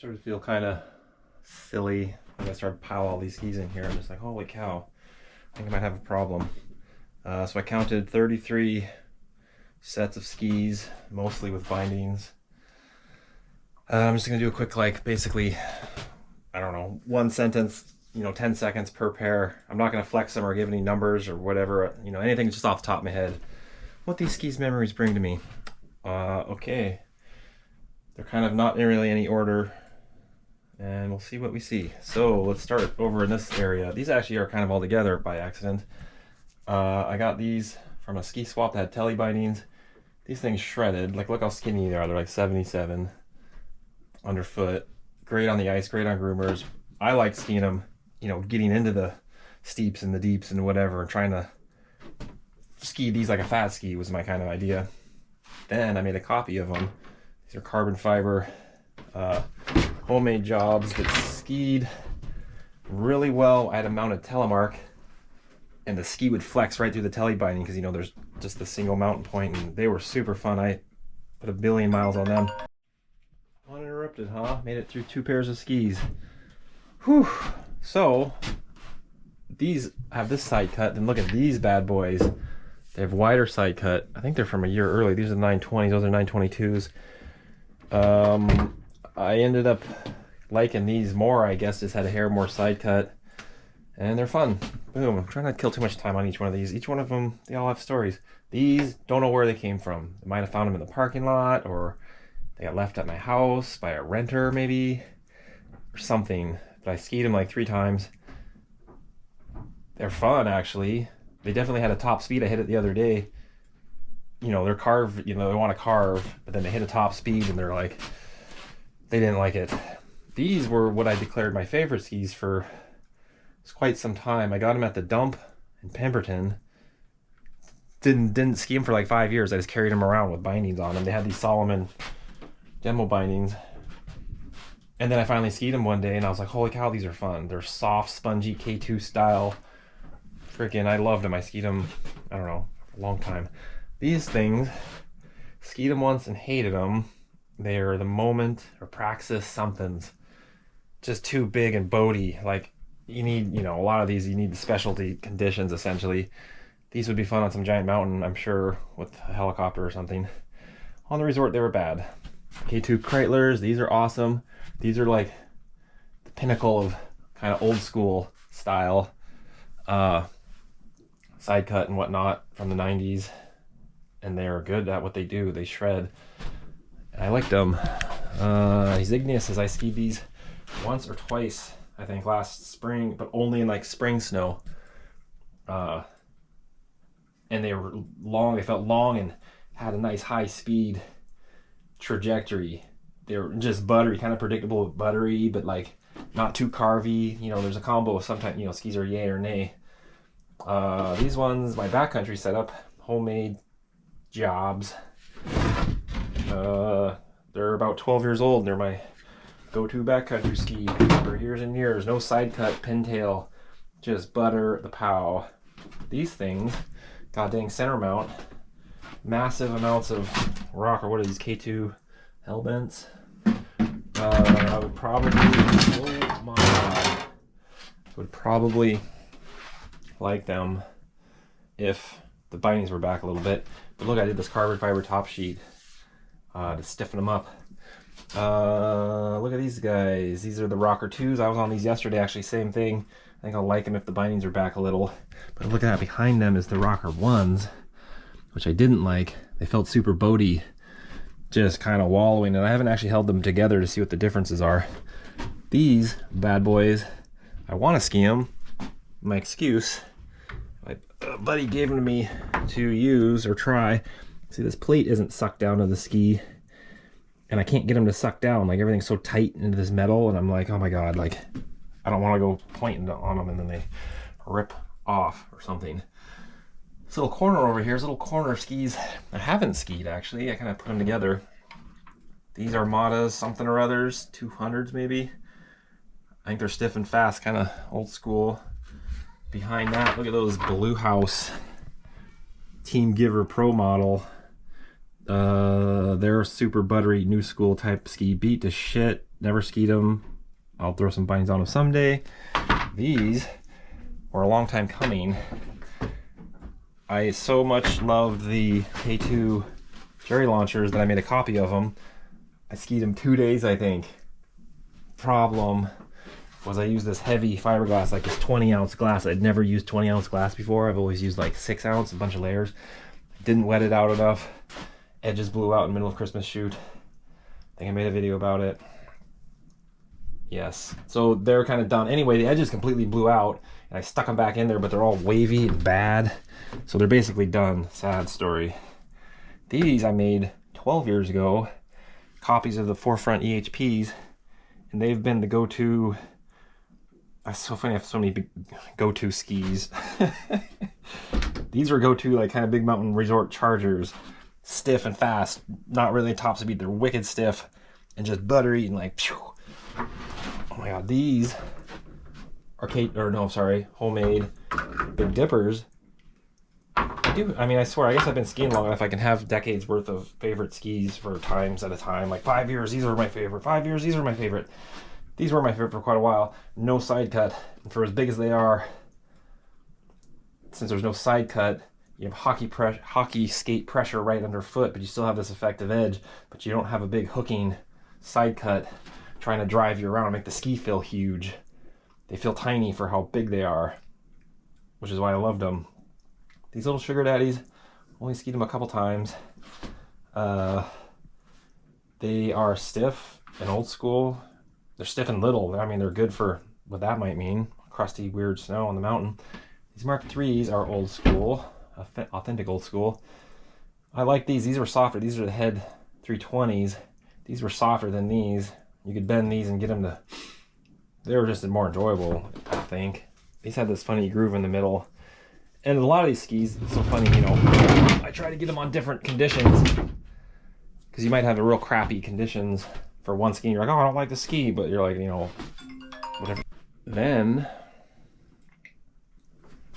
Started to feel kind of silly when I started piling all these skis in here. I'm just like, holy cow, I think I might have a problem. So I counted 33 sets of skis, mostly with bindings. I'm just gonna do a quick, like, basically, I don't know, one sentence, 10 seconds per pair. I'm not gonna flex them or give any numbers or whatever, anything just off the top of my head. What these skis memories bring to me. Okay. They're kind of not in really any order, and we'll see what we see. So let's start over in this area. These actually are kind of all together by accident. I got these from a ski swap that had telly bindings. These things shredded. Like, look how skinny they are. They're like 77 underfoot. Great on the ice, great on groomers. I like skiing them, getting into the steeps and the deeps and whatever, and trying to ski these like a fat ski was my kind of idea. Then I made a copy of them. They're carbon fiber homemade jobs that skied really well. I had a mounted telemark, and the ski would flex right through the telly binding because there's just the single mountain point, and they were super fun. I put 1 billion miles on them. Uninterrupted, huh? Made it through 2 pairs of skis. Whew. So these have this side cut, and look at these bad boys. They have wider side cut. I think they're from a year early. These are the 920s. Those are 922s. I ended up liking these more, I guess. Just had a hair more side cut, and they're fun. Boom. I'm trying not to kill too much time on each one of these. Each one of them, they all have stories. These, don't know where they came from. I might have found them in the parking lot, or they got left at my house by a renter maybe, or something. But I skied them like 3 times. They're fun, actually. They definitely had a top speed. I hit it the other day. They're carved, they want to carve, but then they hit a top speed and they're like, they didn't like it. These were what I declared my favorite skis for quite some time. I got them at the dump in Pemberton. Didn't ski them for like 5 years. I just carried them around with bindings on them. They had these Solomon demo bindings. And then I finally skied them one day and I was like, holy cow, these are fun. They're soft, spongy K2 style. Freaking, I loved them. I skied them, I don't know, for a long time. These things, skied them once and hated them. They're the Moment or Praxis somethings. Just too big and boaty. Like, you need, a lot of these, you need the specialty conditions, essentially. These would be fun on some giant mountain, I'm sure, with a helicopter or something. On the resort, they were bad. K2 Kreitlers, these are awesome. These are like the pinnacle of kind of old school style. Side cut and whatnot from the 90s. And they're good at what they do. They shred. I liked them. These Igneouses, I skied these once or twice, I think, last spring, but only in like spring snow. And they were long. They felt long and had a nice high speed trajectory. They were just buttery, kind of predictable, buttery, but like not too carvy. There's a combo of sometimes, skis are yay or nay. These ones, my backcountry setup, homemade jobs. They're about 12 years old. They're my go-to backcountry ski for years and years. No side cut, pintail, just butter the pow. These things, god dang center mount, massive amounts of rock, or what are these, K2 Hellbents? I would probably, oh my god, would probably like them if the bindings were back a little bit. But look, I did this carbon fiber top sheet to stiffen them up. Look at these guys. These are the Rocker 2s. I was on these yesterday, actually, same thing. I think I'll like them if the bindings are back a little. But look at that, behind them is the Rocker 1s, which I didn't like. They felt super boaty, just kind of wallowing, and I haven't actually held them together to see what the differences are. These bad boys, I want to ski them. My excuse, my buddy gave them to me to use or try. See, this plate isn't sucked down to the ski, and I can't get them to suck down. Like, everything's so tight into this metal, and I'm like, oh my god, like, I don't want to go pointing on them and then they rip off or something. This little corner over here is little corner skis I haven't skied, actually. I kind of put them together. These are Armadas something or others, 200s maybe. I think they're stiff and fast, kind of old school. Behind that, look at those Blue House Team Giver Pro model. They're super buttery, new school type ski, beat to shit. never skied them. I'll throw some bindings on them someday. These were a long time coming. I so much loved the K2 Jerry launchers that I made a copy of them. I skied them 2 days, I think. Problem was I used this heavy fiberglass, like this 20-ounce glass. I'd never used 20-ounce glass before. I've always used like 6-ounce, a bunch of layers. Didn't wet it out enough. Edges blew out in the middle of Christmas shoot. I think I made a video about it. Yes, so they're kind of done. Anyway, the edges completely blew out, and I stuck them back in there, but they're all wavy and bad. So they're basically done. Sad story. These I made 12 years ago, copies of the Forefront EHPs, and they've been the go-to. It's so funny, I have so many big go-to skis. These were go-to, like, kind of big mountain resort chargers. Stiff and fast, not really top speed. They're wicked stiff and just buttery and like, phew. Oh my god, these are homemade Big Dippers. I mean, I swear, I guess I've been skiing long enough I can have decades worth of favorite skis for times at a time. Like 5 years, these are my favorite. 5 years, these are my favorite. These were my favorite for quite a while. No side cut. And for as big as they are, since there's no side cut, you have hockey skate pressure right underfoot, but you still have this effective edge, but you don't have a big hooking side cut trying to drive you around and make the ski feel huge. They feel tiny for how big they are, which is why I loved them. These little sugar daddies, only skied them a couple times. They are stiff and old school. They're stiff and little. I mean, they're good for what that might mean. Crusty, weird snow on the mountain. These Mark IIIs are old school, authentic old school. I like these. These were softer. These are the head 320s. These were softer than these. You could bend these and get them to... They were just more enjoyable, I think. These had this funny groove in the middle. And a lot of these skis, it's so funny, you know, I try to get them on different conditions. Because you might have a real crappy conditions for one ski. You're like, oh, I don't like the ski. But you're like, you know, whatever. Then,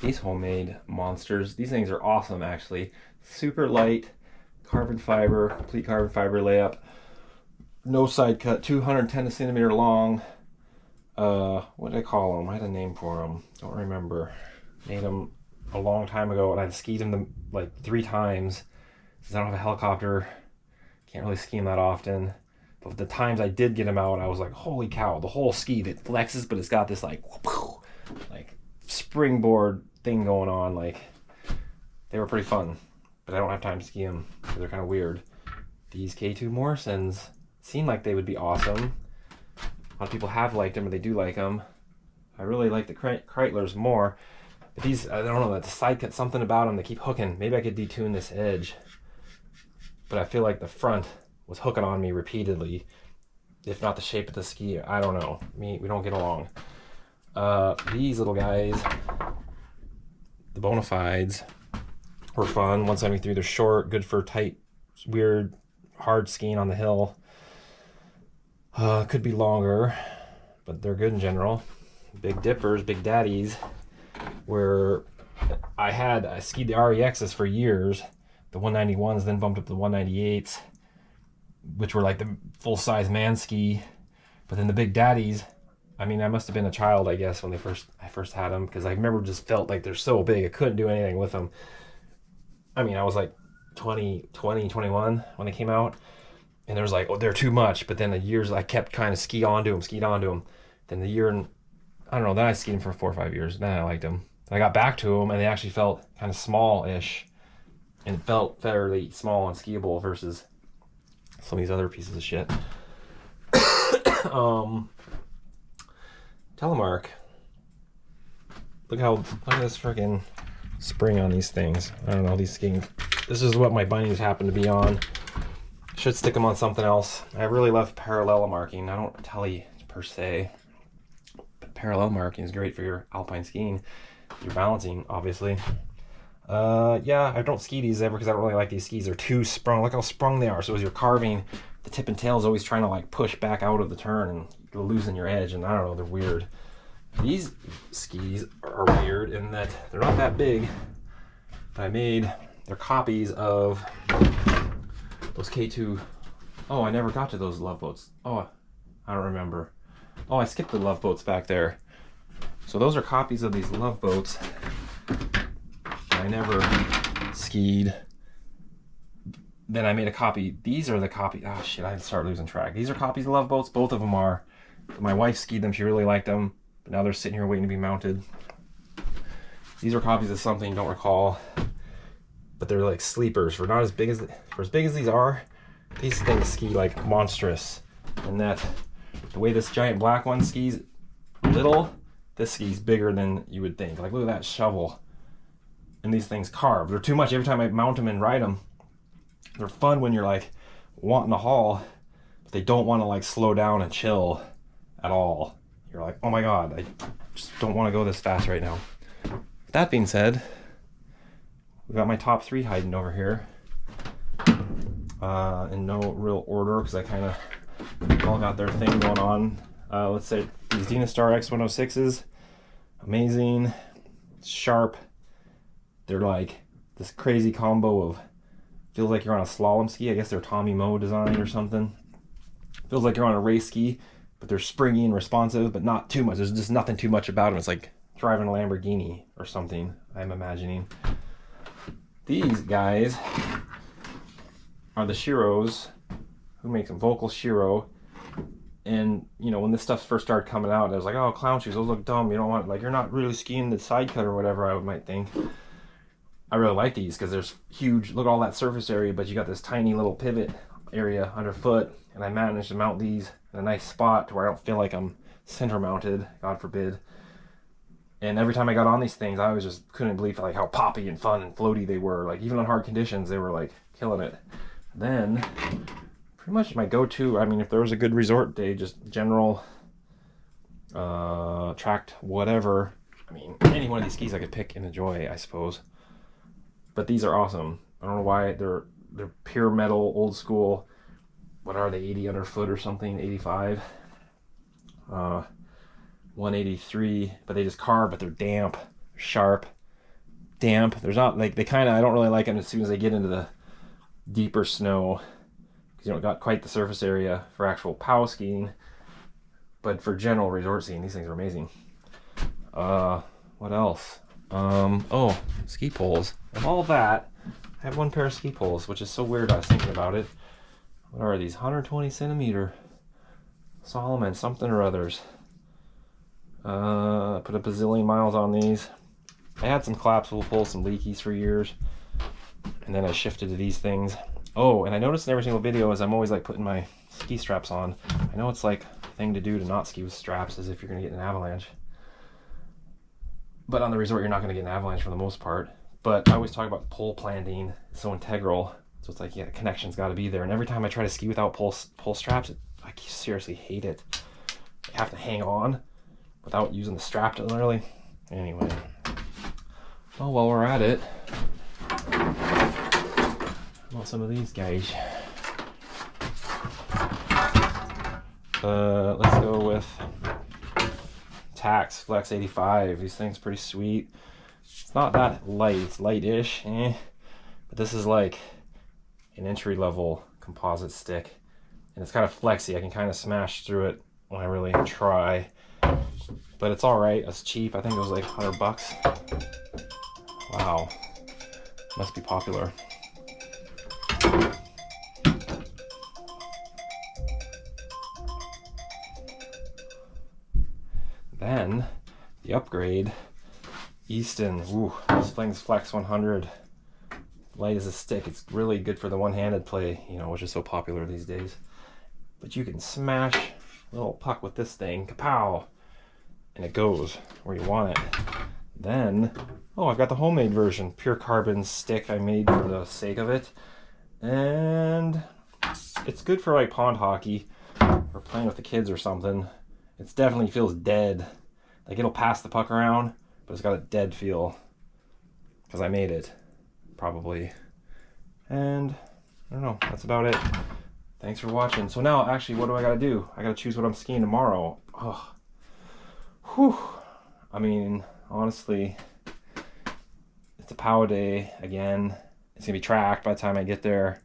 these homemade monsters. These things are awesome, actually. Super light, carbon fiber, complete carbon fiber layup. No side cut, 210 centimeter long. What did I call them? I had a name for them. Don't remember. Made them a long time ago, and I'd skied them like 3 times. Since I don't have a helicopter, can't really ski them that often. But the times I did get them out, I was like, holy cow, the whole ski that flexes, but it's got this like springboard thing going on. Like, they were pretty fun, but I don't have time to ski them because they're kind of weird. These K2 Morrisons seem like they would be awesome. A lot of people have liked them, or they do like them. I really like the Kreitlers more. But these, I don't know, that the side cut, something about them, they keep hooking. Maybe I could detune this edge. But I feel like the front was hooking on me repeatedly. If not the shape of the ski, I don't know. We don't get along. These little guys, the Bonafides, were fun. 173, they're short, good for tight, weird, hard skiing on the hill. Could be longer, but they're good in general. Big Dippers, Big Daddies, where I skied the REXs for years. The 191s, then bumped up to the 198s, which were like the full-size man ski. But then the Big Daddies, I mean, I must have been a child, I guess, when I first had them, because I remember just felt like they're so big, I couldn't do anything with them. I mean, I was like 21 when they came out. And there was like, oh, they're too much. But then the years I kept kind of skied onto them. Then the year, I don't know, then I skied them for 4 or 5 years. Then I liked them. I got back to them, and they actually felt kind of small-ish. And it felt fairly small and skiable versus some of these other pieces of shit. Telemark. Look at this freaking spring on these things. I don't know, these skiing. This is what my bindings happen to be on. Should stick them on something else. I really love parallel marking. I don't telly per se, but parallel marking is great for your alpine skiing. You're balancing, obviously. Yeah, I don't ski these ever because I don't really like these skis. They're too sprung. Look how sprung they are. So as you're carving, the tip and tail is always trying to like push back out of the turn and you're losing your edge. And I don't know, they're weird. These skis are weird in that they're not that big, but they're copies of those K2. Oh, I never got to those love boats. Oh, I don't remember. Oh, I skipped the Love Boats back there. So those are copies of these Love Boats. I never skied. Then I made a copy. These are the copy. Oh shit, I start losing track. These are copies of Love Boats. Both of them are. My wife skied them. She really liked them. But now they're sitting here waiting to be mounted. These are copies of something, don't recall. But they're like sleepers. For as big as these are, these things ski like monstrous. And that the way this giant black one skis little, this skis bigger than you would think. Like look at that shovel. And these things carve. They're too much every time I mount them and ride them. They're fun when you're like wanting to haul, but they don't want to like slow down and chill at all. You're like, oh my god, I just don't want to go this fast right now. That being said, we got my top 3 hiding over here in no real order because I kind of all got their thing going on. Let's say these Dynastar X106s, amazing, sharp. They're like this crazy combo of, feels like you're on a slalom ski. I guess they're Tommy Moe design or something. Feels like you're on a race ski, but they're springy and responsive, but not too much. There's just nothing too much about them. It's like driving a Lamborghini or something, I'm imagining. These guys are the Shiros. Who makes them? Vocal Shiro. And, you know, when this stuff first started coming out, I was like, oh, clown shoes, those look dumb. You don't want, like, you're not really skiing the side cut or whatever, I might think. I really like these because there's huge, look at all that surface area, but you got this tiny little pivot area underfoot, and I managed to mount these in a nice spot to where I don't feel like I'm center mounted, God forbid. And every time I got on these things, I always just couldn't believe like how poppy and fun and floaty they were. Like even on hard conditions, they were like killing it. Then pretty much my go-to, I mean, if there was a good resort day, just general tracked whatever. I mean, any one of these skis I could pick and enjoy, I suppose. But these are awesome. I don't know why they're pure metal, old school. What are they, 80 underfoot or something, 85? 183, but they just carve, but they're damp, sharp, damp. There's not, like, they kind of, I don't really like them as soon as they get into the deeper snow. Because you don't got quite the surface area for actual POW skiing. But for general resort skiing, these things are amazing. What else? Oh, ski poles. Of all that, I have one pair of ski poles, which is so weird. I was thinking about it. What are these? 120 centimeter Solomon something or others. Put a bazillion miles on these. I had some collapsible poles, some leakies for years, and then I shifted to these things. Oh, and I noticed in every single video as I'm always like putting my ski straps on. I know it's like a thing to do to not ski with straps, as if you're gonna get an avalanche. But on the resort, you're not going to get an avalanche for the most part. But I always talk about pole planting. It's so integral. So it's like, yeah, the connection's got to be there. And every time I try to ski without pole straps, I seriously hate it. I have to hang on without using the strap, literally. Anyway. Oh, while we're at it, how about some of these guys? Let's go with Tax Flex 85. These things are pretty sweet. It's not that light, it's light-ish, but this is like an entry-level composite stick, and it's kind of flexy. I can kind of smash through it when I really try, but it's all right. It's cheap. I think it was like $100. Wow, must be popular. Then the upgrade, Easton. Ooh, this thing's Flex 100. Light as a stick. It's really good for the one-handed play, you know, which is so popular these days. But you can smash a little puck with this thing, kapow, and it goes where you want it. Then, oh, I've got the homemade version, pure carbon stick I made for the sake of it, and it's good for like pond hockey or playing with the kids or something. It definitely feels dead. Like it'll pass the puck around, but it's got a dead feel. Because I made it, probably. And I don't know, that's about it. Thanks for watching. So now, actually, what do I gotta do? I gotta choose what I'm skiing tomorrow. Oh. Whew. I mean, honestly, it's a POW day again. It's gonna be tracked by the time I get there.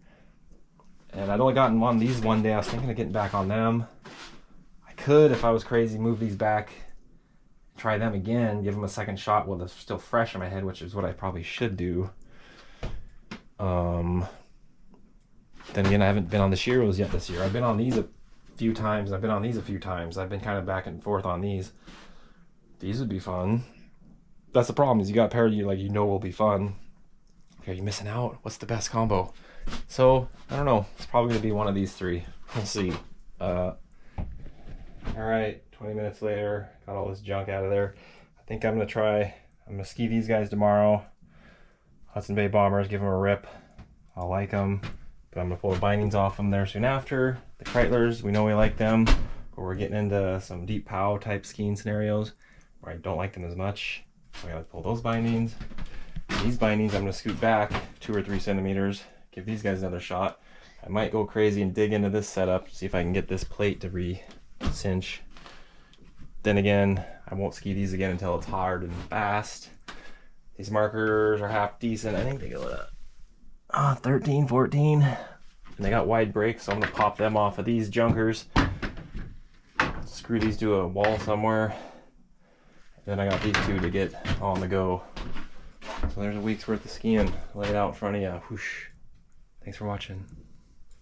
And I'd only gotten on these one day. I was thinking of getting back on them. could, if I was crazy, move these back, try them again, give them a second shot while they're still fresh in my head, which is what I probably should do. Then again, I haven't been on the Shiros yet this year. I've been on these a few times. I've been on these a few times. I've been kind of back and forth on these. These would be fun. That's the problem, is you got a pair you like, you know, will be fun. Okay, are you missing out? What's the best combo? So I don't know. It's probably gonna be one of these three. We'll see. All right, 20 minutes later, got all this junk out of there. I think I'm gonna ski these guys tomorrow. Hudson Bay Bombers, give them a rip. I like them, but I'm gonna pull the bindings off them there soon after. The Kreitlers, we know we like them, but we're getting into some deep POW type skiing scenarios where I don't like them as much. So I gotta pull those bindings. These bindings, I'm gonna scoot back 2 or 3 centimeters, give these guys another shot. I might go crazy and dig into this setup, see if I can get this plate to re-cinch. Then again, I won't ski these again until it's hard and fast. These markers are half decent. I think they go to 13, 14. And they got wide brakes, so I'm gonna pop them off of these junkers. Screw these to a wall somewhere. Then I got these two to get on the go. So there's a week's worth of skiing laid out in front of you. Whoosh. Thanks for watching.